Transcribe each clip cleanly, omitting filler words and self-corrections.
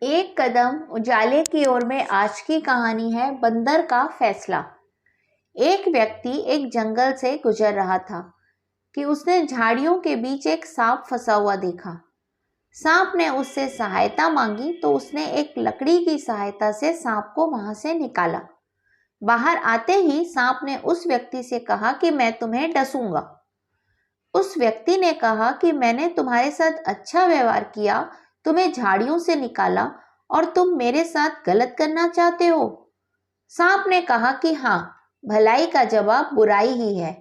एक कदम उजाले की ओर में आज की कहानी है बंदर का फैसला। एक व्यक्ति एक जंगल से गुजर रहा था कि उसने झाड़ियों के बीच एक सांप फंसा हुआ देखा। सांप ने उससे सहायता मांगी तो उसने एक लकड़ी की सहायता से सांप को वहां से निकाला। बाहर आते ही सांप ने उस व्यक्ति से कहा कि मैं तुम्हें डसूंगा। उस व्यक्ति ने कहा कि मैंने तुम्हारे साथ अच्छा व्यवहार किया, तुम्हें झाड़ियों से निकाला और तुम मेरे साथ गलत करना चाहते हो। सांप ने कहा कि हाँ, भलाई का जवाब बुराई ही है।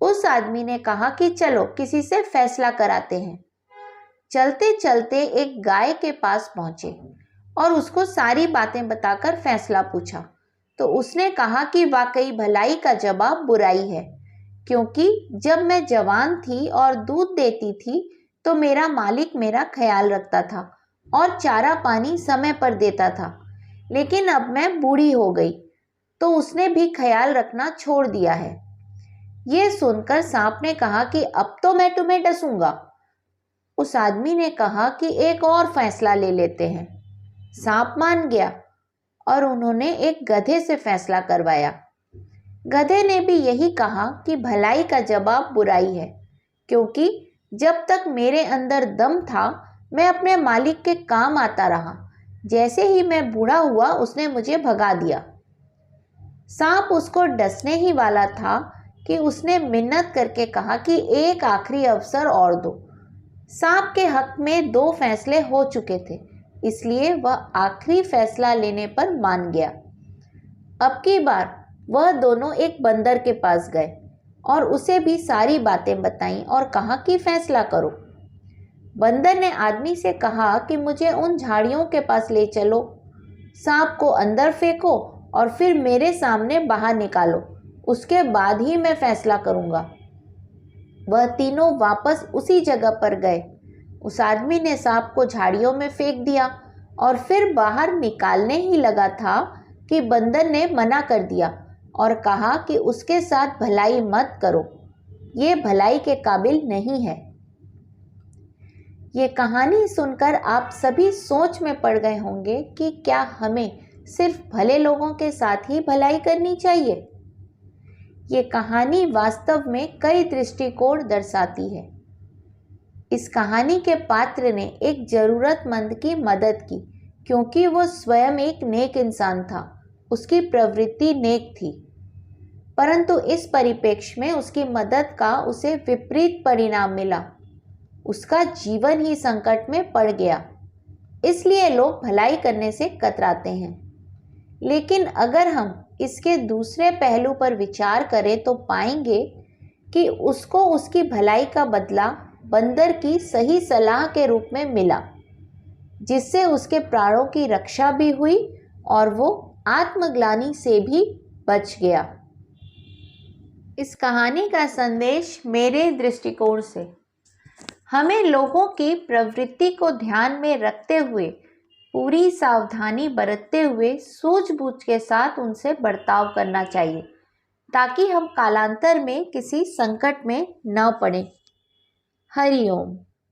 उस आदमी ने कहा कि चलो किसी से फैसला कराते हैं। चलते चलते एक गाय के पास पहुंचे और उसको सारी बातें बताकर फैसला पूछा तो उसने कहा कि वाकई भलाई का जवाब बुराई है, क्योंकि जब मैं जवान थी और दूध देती थी तो मेरा मालिक मेरा ख्याल रखता था और चारा पानी समय पर देता था, लेकिन अब मैं बूढ़ी हो गई तो उसने भी ख्याल रखना छोड़ दिया है। ये सुनकर सांप ने कहा कि अब तो मैं तुम्हें डसूंगा। उस आदमी ने कहा कि एक और फैसला ले लेते हैं। सांप मान गया और उन्होंने एक गधे से फैसला करवाया। गधे ने भी यही कहा कि भलाई का जवाब बुराई है, क्योंकि जब तक मेरे अंदर दम था मैं अपने मालिक के काम आता रहा। जैसे ही मैं बूढ़ा हुआ उसने मुझे भगा दिया। सांप उसको डसने ही वाला था कि उसने मिन्नत करके कहा कि एक आखिरी अवसर और दो। सांप के हक में 2 फैसले हो चुके थे, इसलिए वह आखिरी फैसला लेने पर मान गया। अब की बार वह दोनों एक बंदर के पास गए और उसे भी सारी बातें बताईं और कहा कि फैसला करो। बंदर ने आदमी से कहा कि मुझे उन झाड़ियों के पास ले चलो, सांप को अंदर फेंको और फिर मेरे सामने बाहर निकालो, उसके बाद ही मैं फैसला करूंगा। वह तीनों वापस उसी जगह पर गए। उस आदमी ने सांप को झाड़ियों में फेंक दिया और फिर बाहर निकालने ही लगा था कि बंदर ने मना कर दिया और कहा कि उसके साथ भलाई मत करो, ये भलाई के काबिल नहीं है। ये कहानी सुनकर आप सभी सोच में पड़ गए होंगे कि क्या हमें सिर्फ भले लोगों के साथ ही भलाई करनी चाहिए। ये कहानी वास्तव में कई दृष्टिकोण दर्शाती है। इस कहानी के पात्र ने एक जरूरतमंद की मदद की, क्योंकि वो स्वयं एक नेक इंसान था, उसकी प्रवृत्ति नेक थी, परंतु इस परिप्रेक्ष्य में उसकी मदद का उसे विपरीत परिणाम मिला। उसका जीवन ही संकट में पड़ गया। इसलिए लोग भलाई करने से कतराते हैं। लेकिन अगर हम इसके दूसरे पहलू पर विचार करें तो पाएंगे कि उसको उसकी भलाई का बदला बंदर की सही सलाह के रूप में मिला, जिससे उसके प्राणों की रक्षा भी हुई और वो आत्मग्लानि से भी बच गया। इस कहानी का संदेश मेरे दृष्टिकोण से हमें लोगों की प्रवृत्ति को ध्यान में रखते हुए, पूरी सावधानी बरतते हुए सूझबूझ के साथ उनसे बर्ताव करना चाहिए, ताकि हम कालांतर में किसी संकट में न पड़ें। हरि ओम।